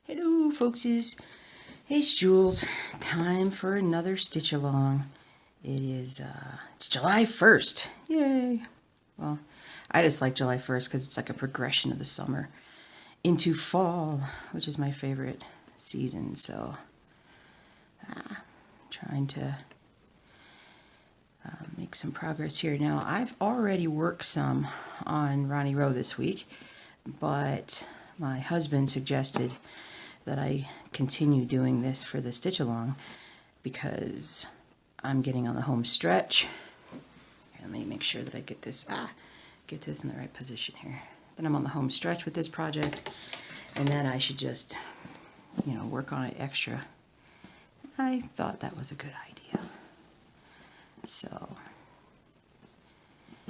Hello, folkses. It's Jules. Time for another stitch along. It's July 1st. Yay. Well, I just like July 1st because it's like a progression of the summer into fall, which is my favorite season. So, trying to make some progress here. Now, I've already worked some on Ronnie Rowe this week, but my husband suggested that I continue doing this for the stitch along because I'm getting on the home stretch. Let me make sure that I get this in the right position here. Then I'm on the home stretch with this project, and then I should just, work on it extra. I thought that was a good idea. So,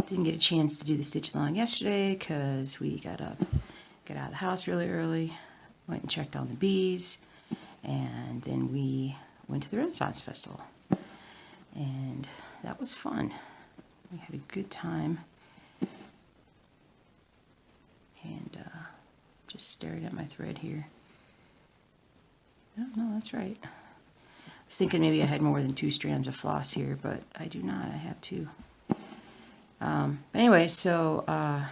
didn't get a chance to do the stitch along yesterday because we got out of the house really early, went and checked on the bees, and then we went to the Renaissance Festival. And that was fun. We had a good time. And just staring at my thread here. Oh, no, that's right. I was thinking maybe I had more than 2 strands of floss here, but I do not. I have 2. Anyway, so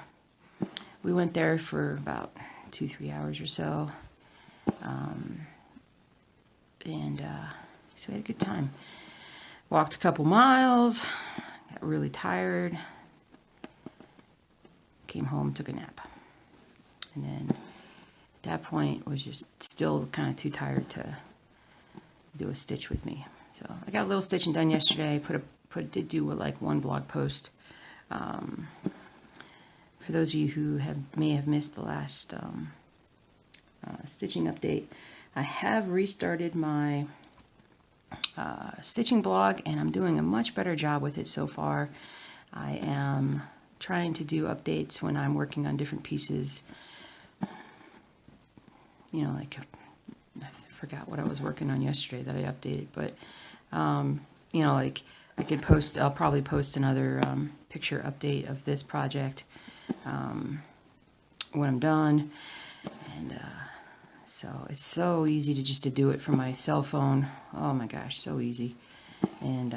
we went there for about 2-3 hours or so. So we had a good time. Walked a couple miles, got really tired, came home, took a nap. And then at that point was just still kind of too tired to do a stitch with me. So I got a little stitching done yesterday, did do like one blog post. For those of you who may have missed the last stitching update, I have restarted my stitching blog, and I'm doing a much better job with it so far. I am trying to do updates when I'm working on different pieces. Like I forgot what I was working on yesterday that I updated, but like I could post. I'll probably post another picture update of this project when I'm done, and so it's so easy to do it from my cell phone. Oh my gosh, so easy. And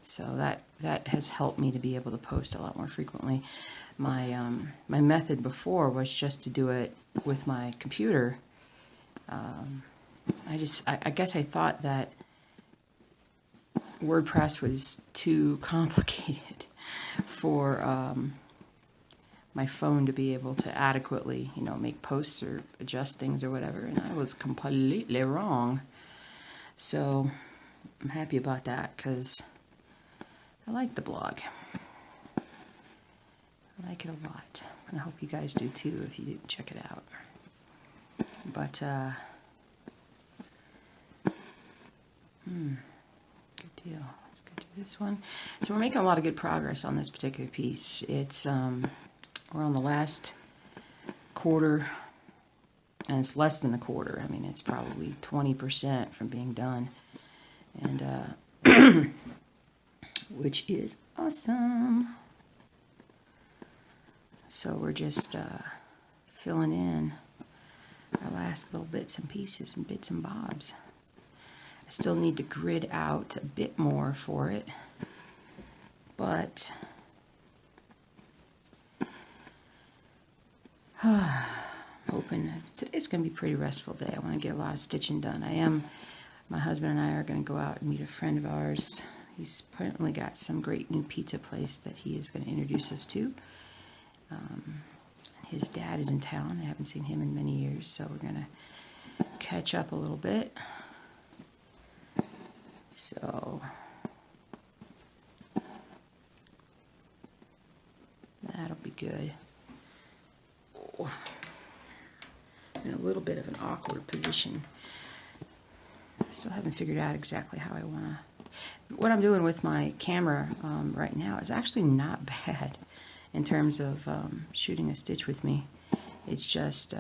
so that has helped me to be able to post a lot more frequently. My method before was just to do it with my computer. I guess I thought that WordPress was too complicated for my phone to be able to adequately, make posts or adjust things or whatever, and I was completely wrong. So I'm happy about that because I like the blog. I like it a lot, and I hope you guys do too if you didn't check it out. But good deal. Let's go do this one. So we're making a lot of good progress on this particular piece. It's we're on the last quarter, and it's less than a quarter. I mean, it's probably 20% from being done, and which is awesome. So we're just filling in our last little bits and pieces and bits and bobs. I still need to grid out a bit more for it, but hoping it's going to be a pretty restful day. I want to get a lot of stitching done. My husband and I are going to go out and meet a friend of ours. He's apparently got some great new pizza place that he is going to introduce us to. His dad is in town. I haven't seen him in many years, so we're going to catch up a little bit. So that'll be good. Oh, in a little bit of an awkward position. Still haven't figured out exactly how I want to. What I'm doing with my camera right now is actually not bad in terms of shooting a stitch with me. It's just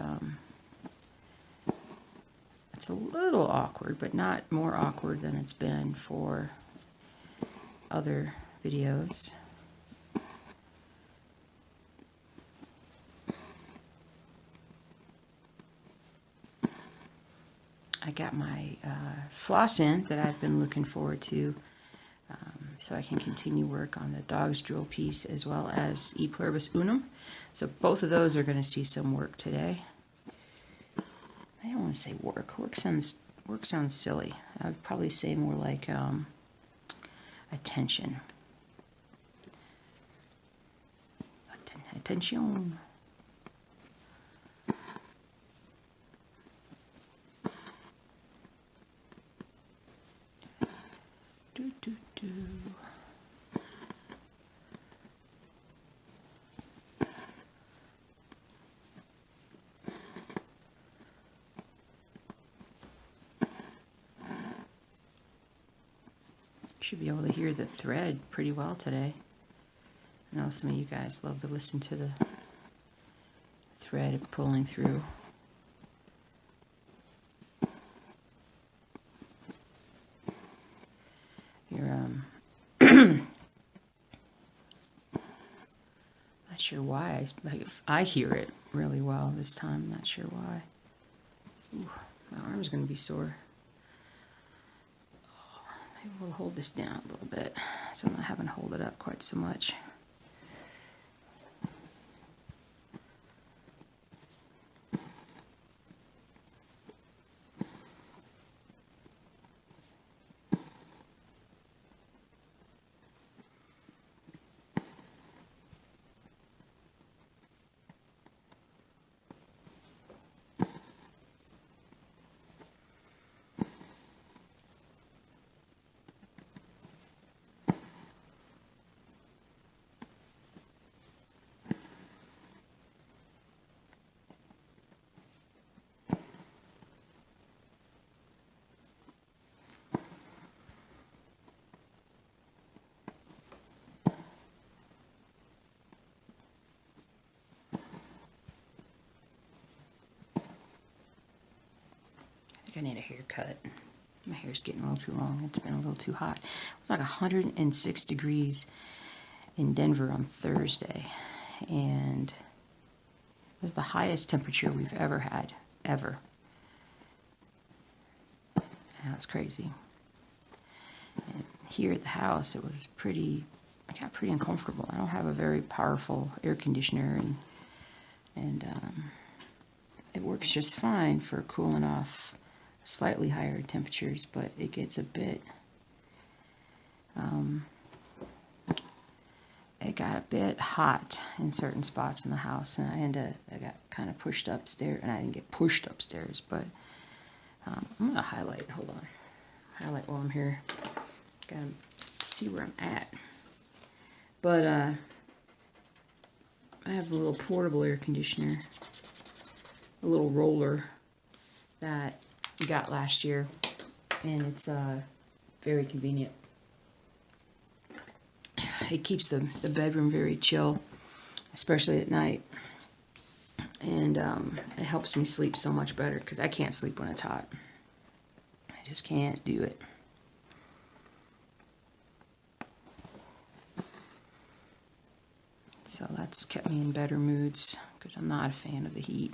it's a little awkward, but not more awkward than it's been for other videos. I got my floss in that I've been looking forward to, so I can continue work on the dog's drool piece as well as E Pluribus Unum. So both of those are going to see some work today. I don't want to say work. Work sounds silly. I would probably say more like attention. Attention. Do, do, do. Should be able to hear the thread pretty well today. I know some of you guys love to listen to the thread pulling through. Not sure why. I hear it really well this time. Not sure why. Ooh, my arm's going to be sore. Maybe we'll hold this down a little bit so I'm not having to hold it up quite so much. I need a haircut. My hair's getting a little too long. It's been a little too hot. It was like 106 degrees in Denver on Thursday, and it was the highest temperature we've ever had, ever. That was crazy. And here at the house, it was I got pretty uncomfortable. I don't have a very powerful air conditioner, and it works just fine for cooling off slightly higher temperatures, but it gets a bit, it got a bit hot in certain spots in the house, and I got kind of pushed upstairs, and I didn't get pushed upstairs, but I'm going to highlight, hold on, highlight while I'm here, gotta see where I'm at, but I have a little portable air conditioner, a little roller that got last year, and it's very convenient. It keeps the bedroom very chill, especially at night, and it helps me sleep so much better because I can't sleep when it's hot. I just can't do it. So that's kept me in better moods because I'm not a fan of the heat.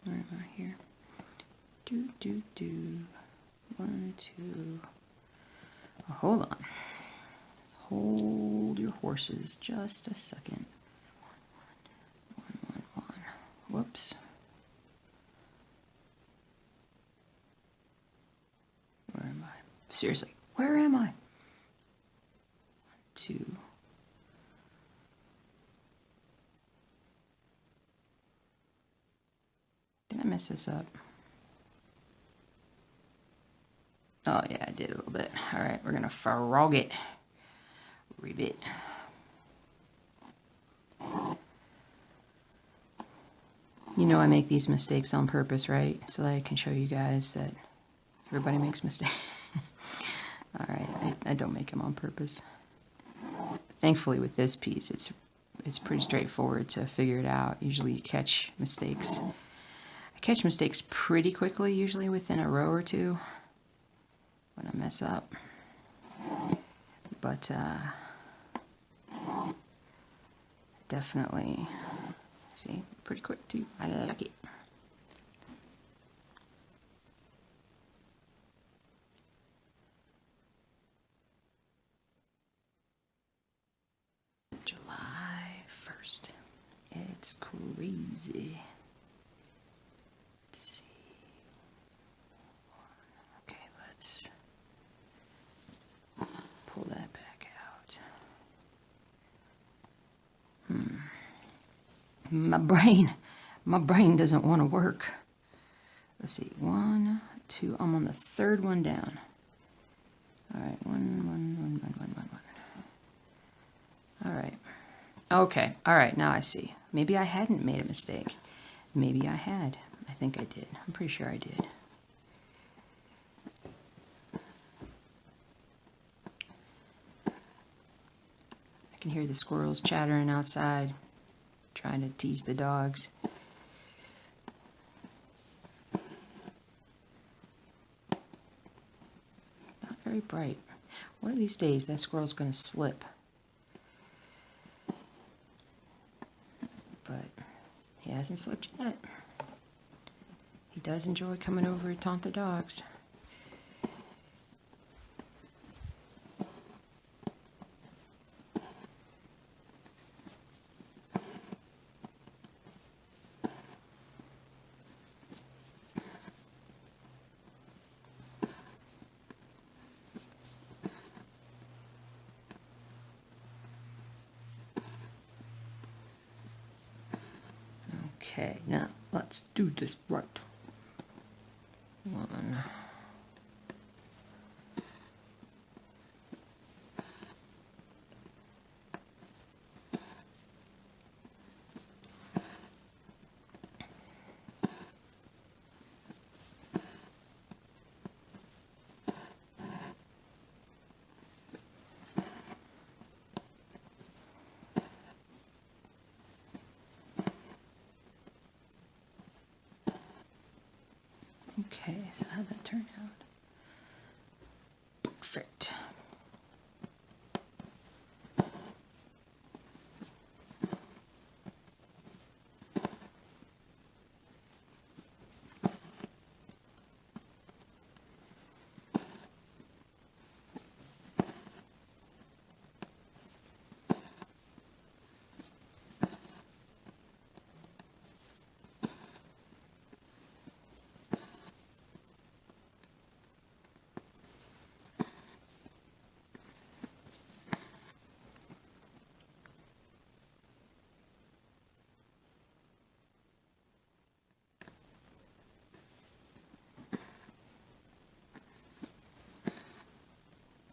Where am I here? Do. 1, 2. Oh, hold on. Hold your horses just a second. 1. Whoops. Where am I? Seriously, where am I? 1, 2. Did I mess this up? Oh yeah, I did a little bit. Alright, we're gonna frog it. Ribbit. You know I make these mistakes on purpose, right? So that I can show you guys that everybody makes mistakes. Alright, I don't make them on purpose. Thankfully with this piece, it's pretty straightforward to figure it out. Usually you catch mistakes. I catch mistakes pretty quickly, usually within a row or two when I mess up. But definitely, see, pretty quick too. I like it. July 1st. It's crazy. Let's see. Okay, let's pull that back out. My brain doesn't want to work. Let's see, 1, 2, I'm on the third one down. All right, one. All right. Okay, all right, now I see. Maybe I hadn't made a mistake. Maybe I had. I think I did. I'm pretty sure I did. I can hear the squirrels chattering outside, trying to tease the dogs. Not very bright. One of these days, that squirrel's going to slip. But he hasn't slipped yet. He does enjoy coming over to taunt the dogs. Okay, now let's do this right. 1. Okay, so how'd that turn out? Perfect.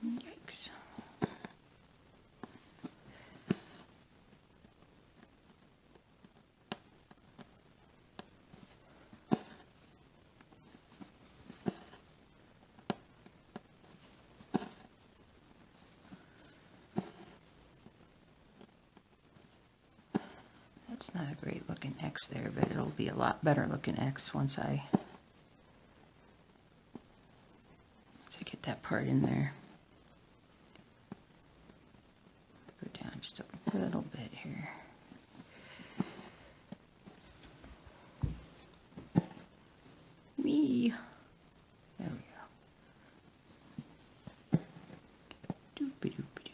Yikes. That's not a great looking X there, but it'll be a lot better looking X once I get that part in there. Go down just a little bit here. Wee. There we go. Doop-a-doop-a-doo.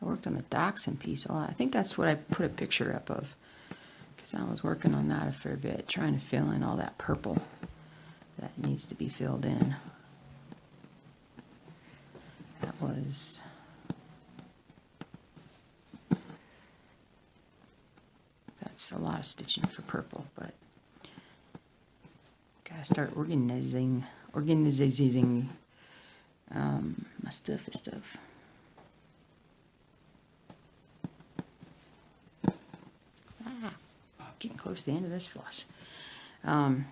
I worked on the dachshund piece a lot. I think that's what I put a picture up of, because I was working on that a fair bit, trying to fill in all that purple that needs to be filled in. That's a lot of stitching for purple, but gotta start organizing my stuff. Getting close to the end of this floss. I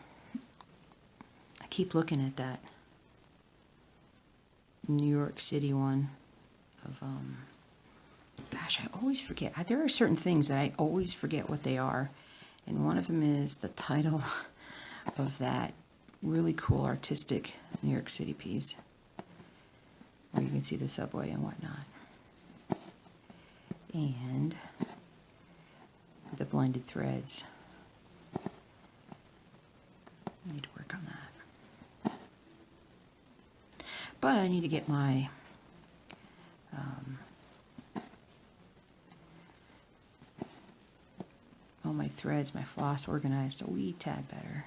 keep looking at that New York City one of, gosh, gosh, I always forget. There are certain things that I always forget what they are. And one of them is the title of that really cool artistic New York City piece, where you can see the subway and whatnot. And the blended threads. I need to work on that. But I need to get my all my threads, my floss organized a wee tad better.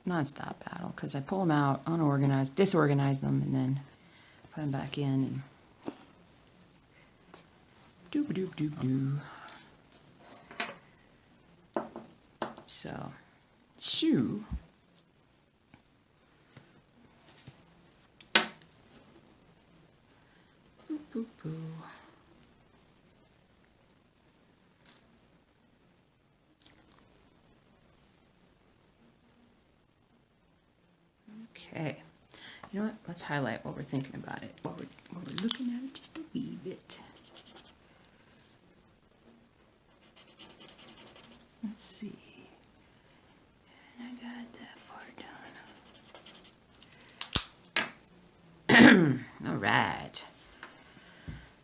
Non-stop battle, because I pull them out, unorganized, disorganize them, and then put them back in and doop-a-doop-doop-doo. So, shoe. Boop-boop-boo. Okay, you know what? Let's highlight while we're thinking about it, while we're looking at it just a wee bit. Let's see. And I got that part done. All right.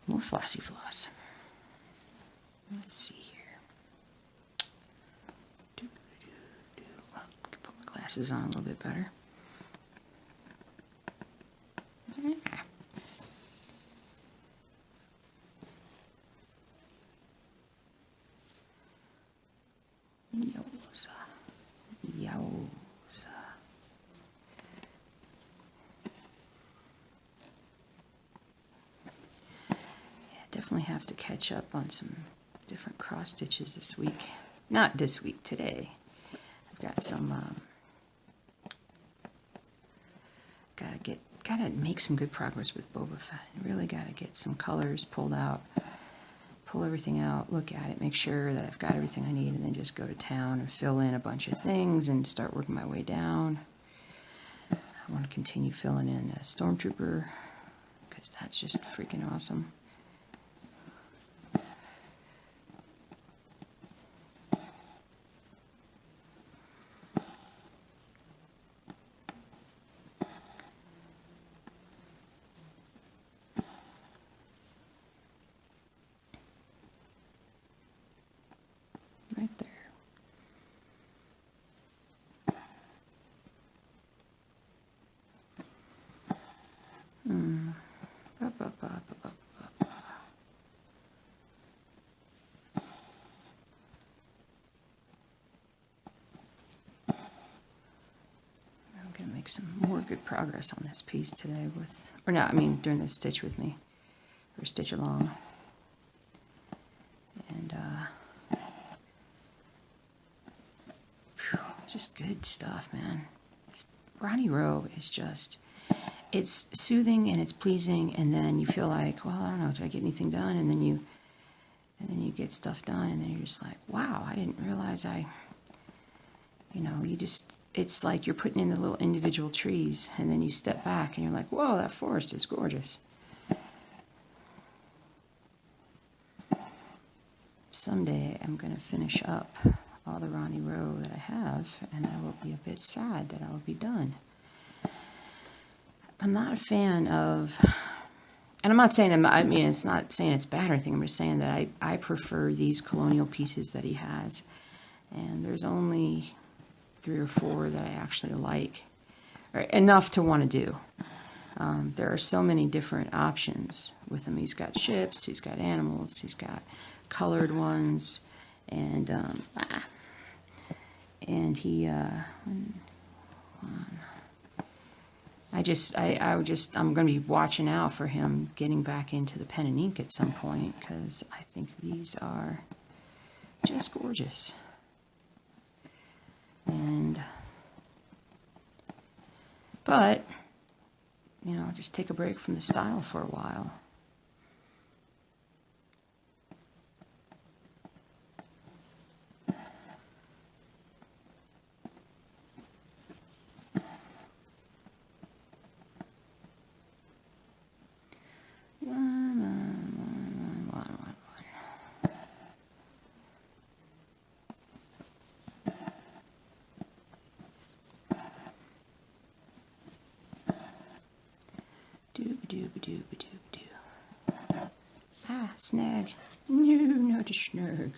More flossy floss. Let's see here. Well, I can put my glasses on a little bit better. Yowza. Yeah, definitely have to catch up on some different cross stitches this week. Not this week, today. I've got some, gotta make some good progress with Boba Fett. Really gotta get some colors pulled out. Pull everything out, look at it, make sure that I've got everything I need, and then just go to town and fill in a bunch of things and start working my way down. I want to continue filling in a Stormtrooper, because that's just freaking awesome. Right there. I'm going to make some more good progress on this piece today with, or no, I mean during this stitch with me, or stitch along. And just good stuff, man. Ronnie Rowe is just, it's soothing and it's pleasing, and then you feel like, well, I don't know, did I get anything done? And then you get stuff done, and then you're just like, wow, I didn't realize it's like you're putting in the little individual trees, and then you step back and you're like, whoa, that forest is gorgeous. Someday I'm going to finish up all the Ronnie Rowe that I have, and I will be a bit sad that I will be done. I'm not a fan of, and I'm not saying, I mean, it's not saying it's bad or anything, I'm just saying that I prefer these colonial pieces that he has, and there's only 3 or 4 that I actually like, or enough to want to do. There are so many different options with him. He's got ships, he's got animals, he's got colored ones, and he I'm going to be watching out for him getting back into the pen and ink at some point, because I think these are just gorgeous. But just take a break from the style for a while. Ah, snag. No, not a snag.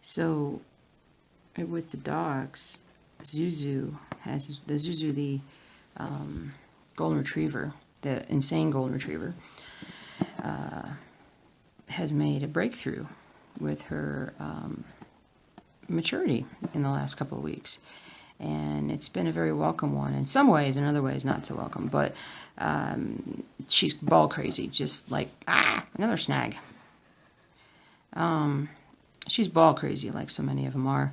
So, with the dogs, Zuzu, the golden retriever, the insane golden retriever, has made a breakthrough with her maturity in the last couple of weeks. And it's been a very welcome one in some ways, in other ways not so welcome. But she's ball crazy, just like, another snag. She's ball crazy, like so many of them are.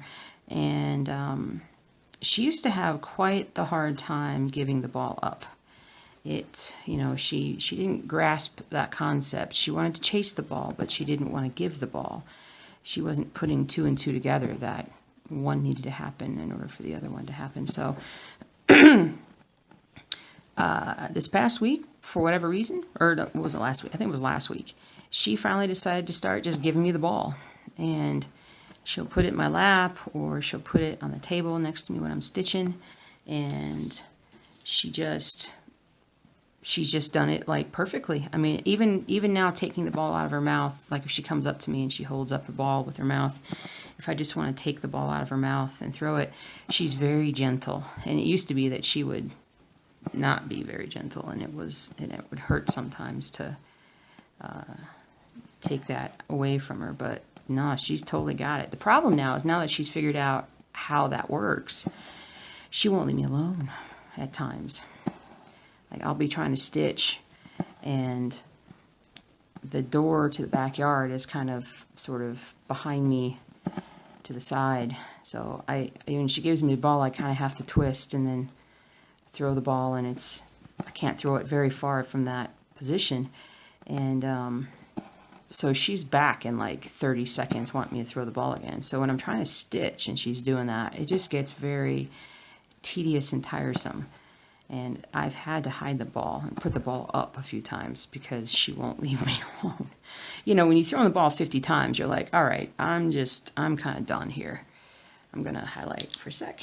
And she used to have quite the hard time giving the ball up. She didn't grasp that concept. She wanted to chase the ball, but she didn't want to give the ball. She wasn't putting two and two together that one needed to happen in order for the other one to happen. So this past week, for whatever reason, or was it last week? I think it was last week, she finally decided to start just giving me the ball. And she'll put it in my lap, or she'll put it on the table next to me when I'm stitching. And she's just done it like perfectly. I mean, even now, taking the ball out of her mouth, like if she comes up to me and she holds up a ball with her mouth, if I just want to take the ball out of her mouth and throw it, she's very gentle. And it used to be that she would not be very gentle, and it would hurt sometimes to take that away from her. But no, she's totally got it. The problem now is, now that she's figured out how that works, she won't leave me alone at times. Like, I'll be trying to stitch, and the door to the backyard is kind of sort of behind me to the side. So when she gives me the ball, I kind of have to twist and then throw the ball, and I can't throw it very far from that position. And so she's back in like 30 seconds wanting me to throw the ball again. So when I'm trying to stitch and she's doing that, it just gets very tedious and tiresome. And I've had to hide the ball and put the ball up a few times because she won't leave me alone. When you throw the ball 50 times, you're like, all right, I'm kind of done here. I'm going to highlight for a sec.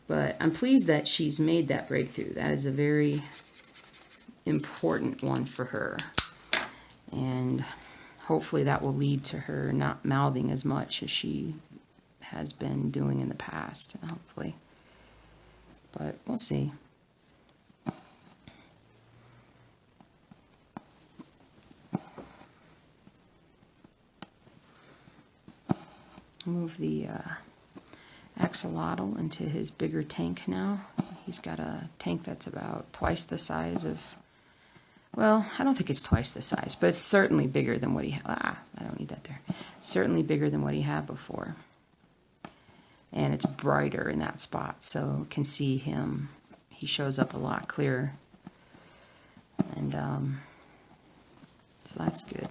But I'm pleased that she's made that breakthrough. That is a very important one for her. And hopefully that will lead to her not mouthing as much as she has been doing in the past, hopefully. But we'll see. Move the axolotl into his bigger tank now. He's got a tank that's about twice the size of, well, I don't think it's twice the size, but it's certainly bigger than what he had. I don't need that there. Certainly bigger than what he had before. And it's brighter in that spot, so can see him. He shows up a lot clearer. And so that's good.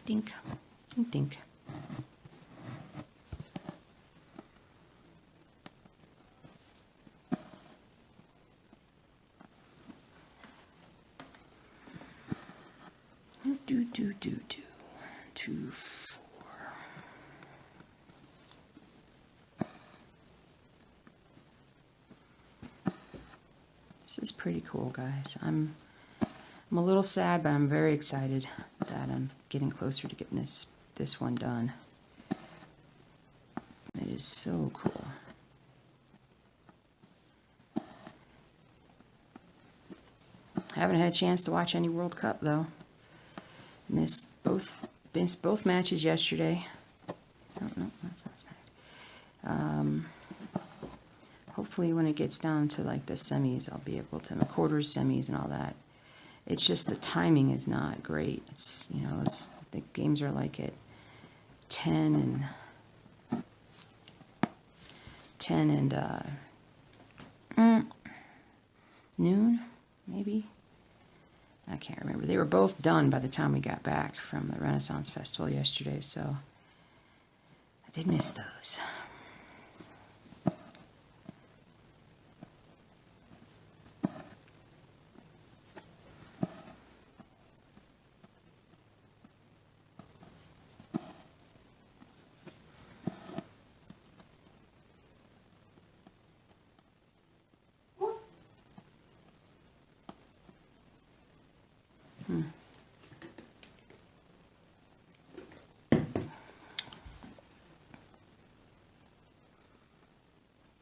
Dink, dink, dink. Do. 2, 4. This is pretty cool, guys. I'm a little sad, but I'm very excited that I'm getting closer to getting this one done. It is so cool. I haven't had a chance to watch any World Cup, though. Missed both matches yesterday. Oh, no, that's not snag. Hopefully when it gets down to like the semis, I'll be able to, the quarters, semis, and all that. It's just the timing is not great. The games are like at 10 and noon, maybe. I can't remember. They were both done by the time we got back from the Renaissance Festival yesterday, so I did miss those.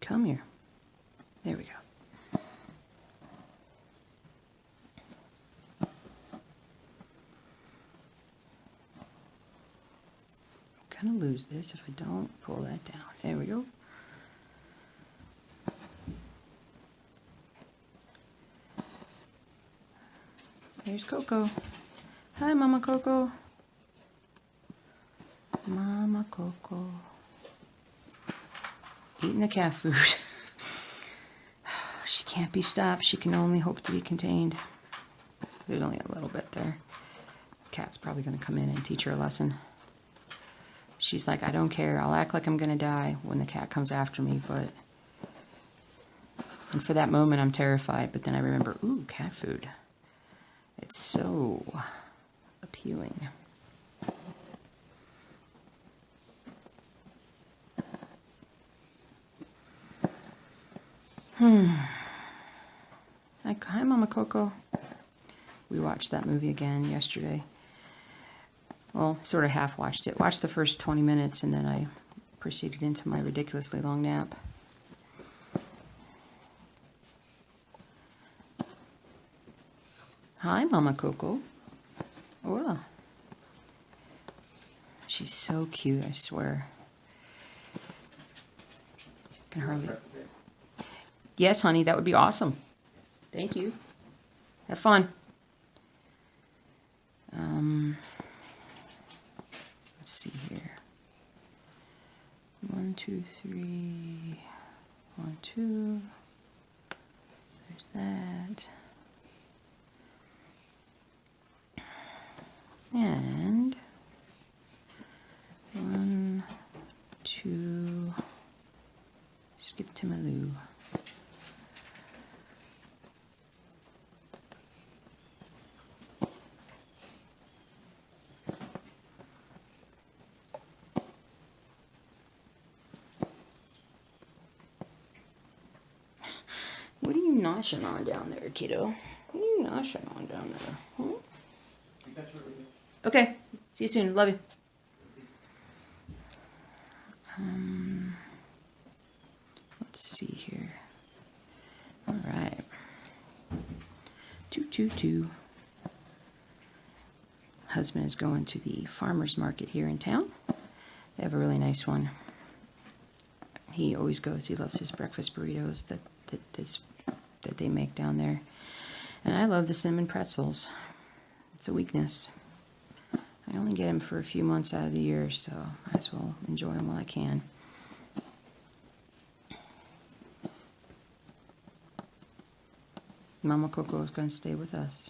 Come here. There we go. I'm gonna lose this if I don't pull that down. There we go. Here's Coco. Hi, Mama Coco. Mama Coco. Eating the cat food. She can't be stopped. She can only hope to be contained. There's only a little bit there. Cat's probably going to come in and teach her a lesson. She's like, I don't care. I'll act like I'm going to die when the cat comes after me, but... And for that moment, I'm terrified. But then I remember, ooh, cat food. It's so appealing. Hi, Mama Coco. We watched that movie again yesterday. Well, sort of half watched it. Watched the first 20 minutes and then I proceeded into my ridiculously long nap. Hi, Mama Coco. Hola. She's so cute, I swear. Can hardly... Yes, honey, that would be awesome. Thank you. Have fun. Let's see here. 1, 2, 3. 1, 2. There's that. And 1, 2. Skip to Malou. What are you noshing on down there, kiddo? What are you noshing on down there? Hmm? Okay. See you soon. Love you. Let's see here. All right. 222. Husband is going to the farmer's market here in town. They have a really nice one. He always goes. He loves his breakfast burritos that they make down there. And I love the cinnamon pretzels. It's a weakness. I only get them for a few months out of the year, so I might as well enjoy them while I can. Mama Coco is going to stay with us.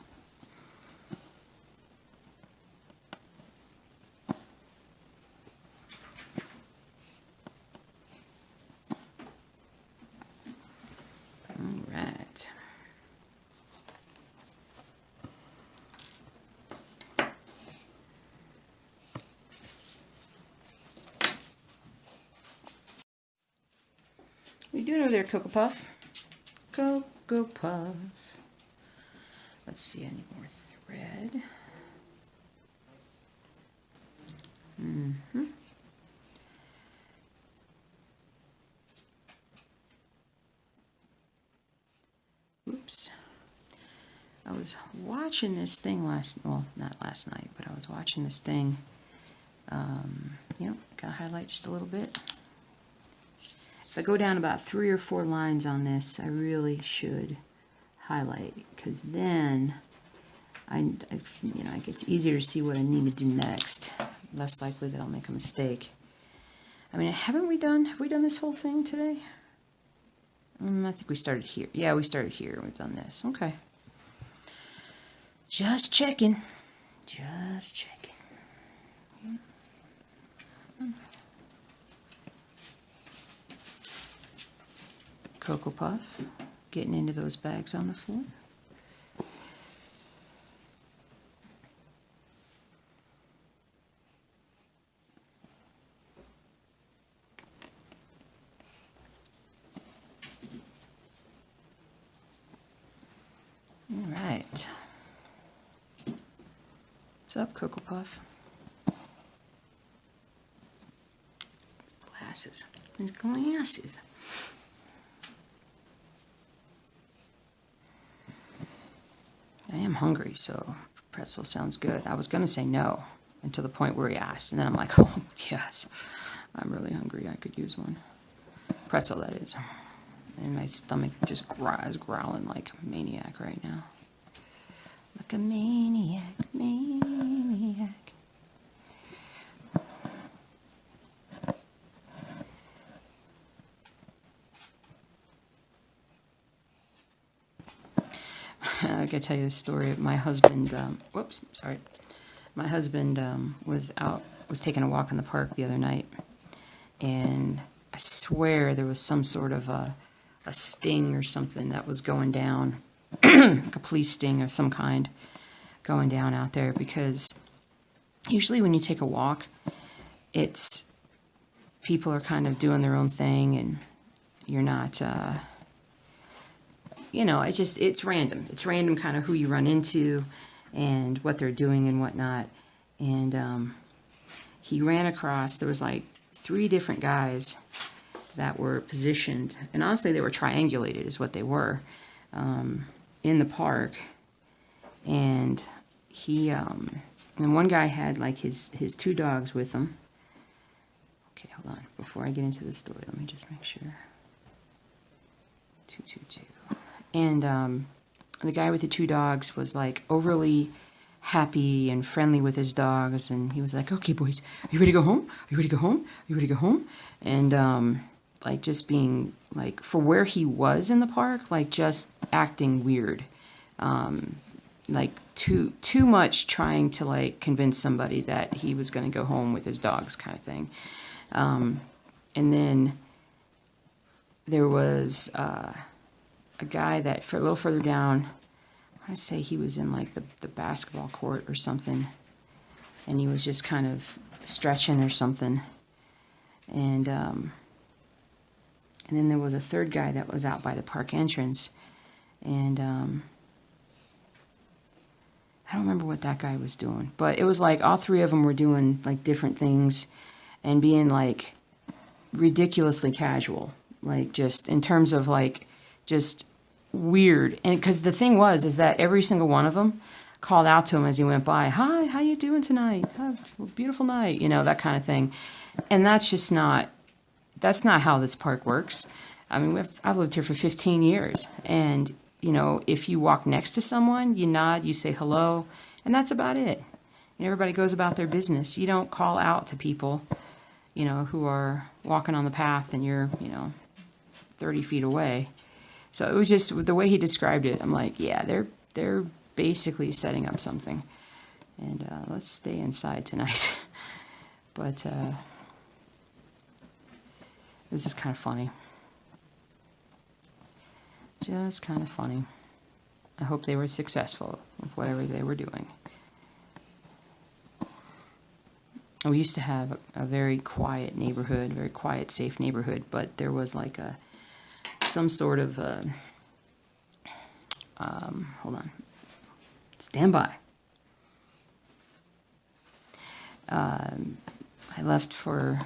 All right. What are you doing over there, Cocoa Puff? Cocoa Puff. Let's see, I need more thread. Oops. I was watching this thing well, not last night, but I was watching this thing. Gotta highlight just a little bit. If I go down about 3 or 4 lines on this, I really should highlight, because then it's easier to see what I need to do next. Less likely that I'll make a mistake. I mean, have we done this whole thing today? I think we started here. Yeah, we started here. We've done this. Okay. Just checking. Just checking. Cocoa Puff. Getting into those bags on the floor. All right. What's up, Cocoa Puff? His glasses. His glasses. I am hungry, so pretzel sounds good. I was going to say no until the point where he asked, and then I'm like, oh, yes. I'm really hungry. I could use one. Pretzel, that is. And my stomach just is growling like a maniac right now. Like a maniac, maniac. I gotta tell you the story of my husband. Whoops, sorry. My husband was taking a walk in the park the other night, and I swear there was some sort of a sting or something that was going down, like a police sting of some kind going down out there, because usually when you take a walk, it's people are kind of doing their own thing, and you're not, it's random. It's random kind of who you run into and what they're doing and whatnot. And he ran across, there was like 3 different guys that were positioned, and honestly they were triangulated is what they were, in the park. And he and one guy had like his 2 dogs with him. Okay, hold on, before I get into the story, let me just make sure. 222. And the guy with the 2 dogs was like overly happy and friendly with his dogs, and he was like, okay boys, are you ready to go home? Are you ready to go home? Are you ready to go home? And like just being like, for where he was in the park, like just acting weird, like too much trying to like convince somebody that he was going to go home with his dogs kind of thing. And then there was a guy that for a little further down, I want to say he was in like the basketball court or something, and he was just kind of stretching or something. And then there was a 3rd guy that was out by the park entrance, and I don't remember what that guy was doing, but it was like all 3 of them were doing like different things and being like ridiculously casual, like just in terms of like just weird. And because the thing is that every single one of them called out to him as he went by, hi, how you doing tonight? Have a beautiful night, that kind of thing. And that's not how this park works. I mean, I've lived here for 15 years, and if you walk next to someone, you nod, you say hello, and that's about it. And everybody goes about their business. You don't call out to people, who are walking on the path and you're, 30 feet away. So it was just the way he described it. I'm like, yeah, they're basically setting up something. And let's stay inside tonight. But this is kind of funny. Just kind of funny. I hope they were successful with whatever they were doing. We used to have a very quiet neighborhood, very quiet, safe neighborhood, but there was like some sort of hold on. Stand by. I left for,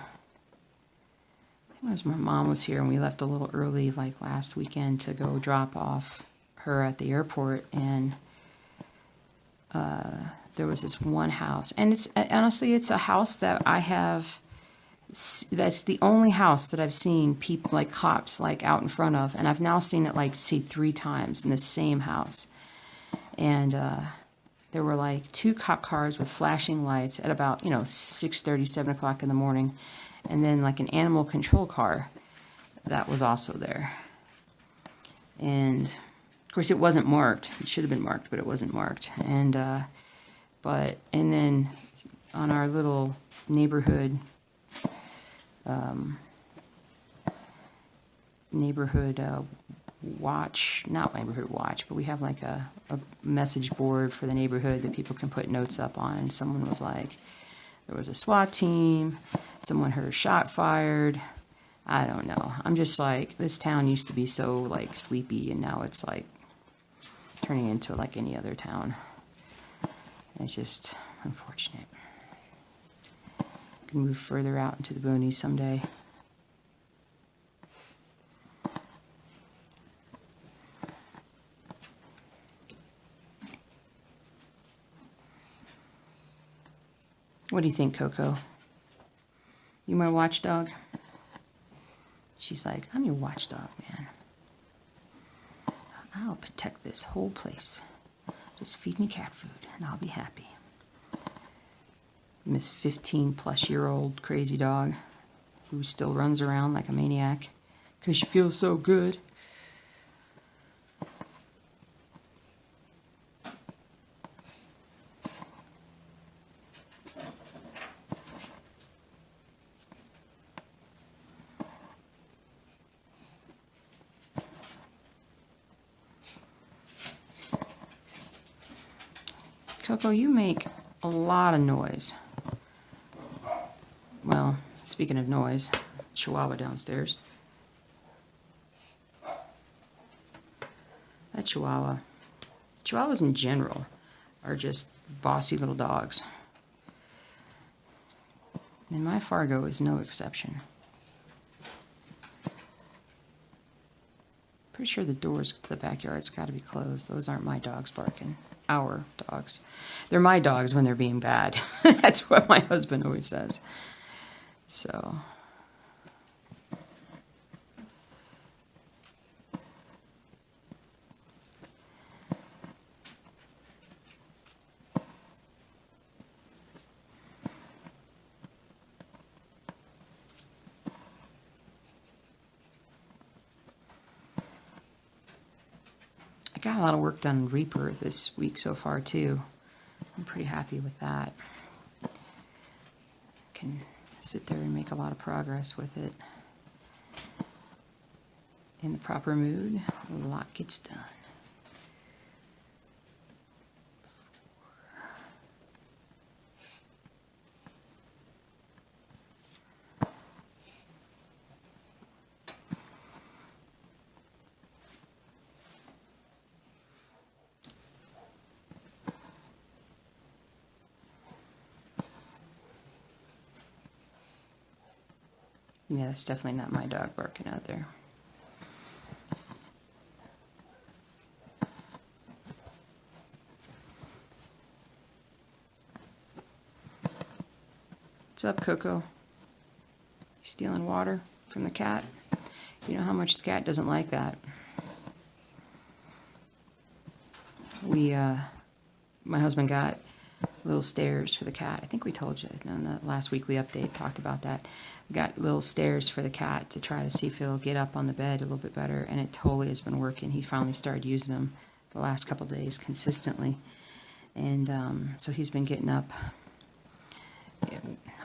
I think my mom was here, and we left a little early, like last weekend, to go drop off her at the airport, and there was this one house, and honestly, it's a house that I have, that's the only house that I've seen people, like cops, like out in front of, and I've now seen it like, say, 3 times in the same house. And there were like 2 cop cars with flashing lights at about 6:30, 7 o'clock in the morning, and then like an animal control car that was also there. And of course it wasn't marked. It should have been marked, but it wasn't marked. And then on our little neighborhood watch, not neighborhood watch, but we have like a message board for the neighborhood that people can put notes up on. And someone was like, there was a SWAT team, someone heard a shot fired. I don't know. I'm just like, this town used to be so like sleepy, and now it's like turning into like any other town. It's just unfortunate. Can move further out into the boonies someday. What do you think, Coco? You my watchdog? She's like, I'm your watchdog, man. I'll protect this whole place. Just feed me cat food and I'll be happy. Miss 15-plus-year-old crazy dog who still runs around like a maniac because she feels so good. Coco, you make a lot of noise. Well, speaking of noise, Chihuahua downstairs. That Chihuahua. Chihuahuas in general are just bossy little dogs. And my Fargo is no exception. Pretty sure the doors to the backyard's got to be closed. Those aren't my dogs barking. Our dogs. They're my dogs when they're being bad. That's what my husband always says. So. Got a lot of work done in Reaper this week so far too. I'm pretty happy with that. Can sit there and make a lot of progress with it. In the proper mood, a lot gets done. Yeah, that's definitely not my dog barking out there. What's up, Coco? You stealing water from the cat? You know how much the cat doesn't like that. My husband got little stairs for the cat. I think we told you in the last weekly update, talked about that. We got little stairs for the cat to try to see if he'll get up on the bed a little bit better, and it totally has been working. He finally started using them the last couple of days consistently, and so he's been getting up,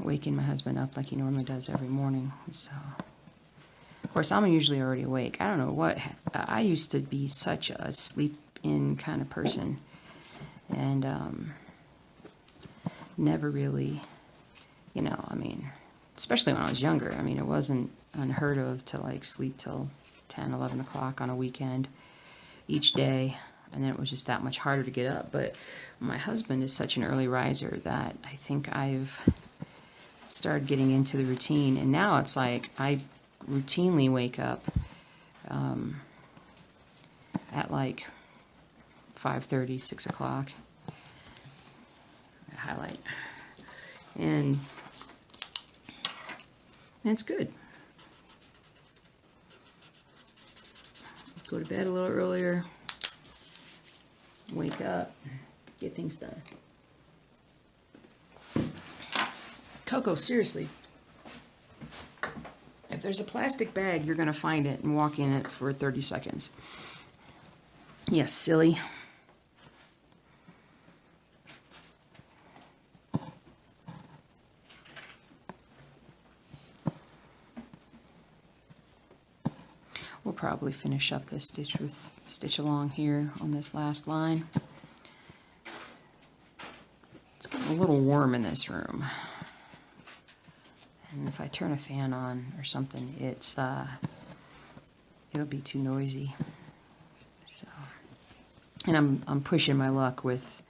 waking my husband up like he normally does every morning. So, of course, I'm usually already awake. I don't know what, I used to be such a sleep-in kind of person, and never really, you know, I mean, especially when I was younger, I mean, it wasn't unheard of to like sleep till 10, 11 o'clock on a weekend each day, and then it was just that much harder to get up. But my husband is such an early riser that I think I've started getting into the routine, and now it's like I routinely wake up at like 5:30, 6 o'clock. Highlight, and it's good. Go to bed a little earlier, wake up, get things done. Coco, seriously, if there's a plastic bag, you're going to find it and walk in it for 30 seconds. Yes, silly. We'll probably finish up this stitch along here on this last line. It's getting a little warm in this room. And if I turn a fan on or something, it'll be too noisy. So, and I'm pushing my luck with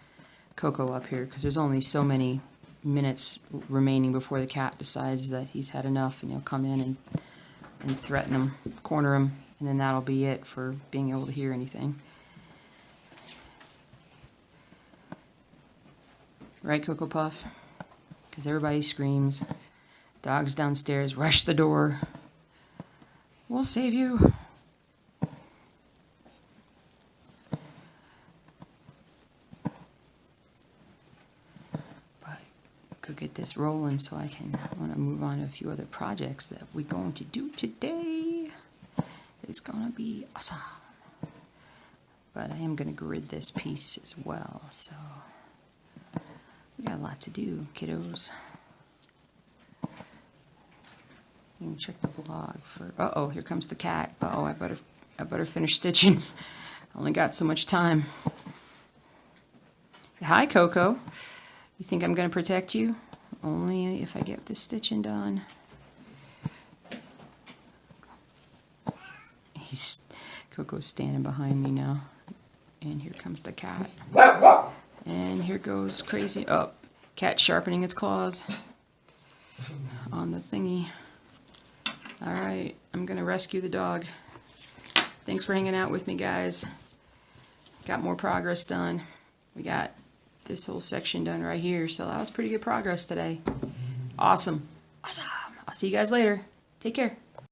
Coco up here because there's only so many minutes remaining before the cat decides that he's had enough, and he'll come in and threaten him, corner him, and then that'll be it for being able to hear anything. Right, Cocoa Puff? Because everybody screams. Dogs downstairs, rush the door. We'll save you. But could get this rolling so I want to move on to a few other projects that we're going to do today. It's going to be awesome. But I am going to grid this piece as well, so we got a lot to do, kiddos. You can check the blog for. Uh-oh, here comes the cat. Uh-oh, I better finish stitching. I only got so much time. Hi, Coco. You think I'm going to protect you? Only if I get this stitching done. Coco's standing behind me now. And here comes the cat. And here goes crazy. Oh, cat sharpening its claws on the thingy. All right, I'm going to rescue the dog. Thanks for hanging out with me, guys. Got more progress done. We got this whole section done right here, so that was pretty good progress today. Awesome. Awesome. I'll see you guys later. Take care.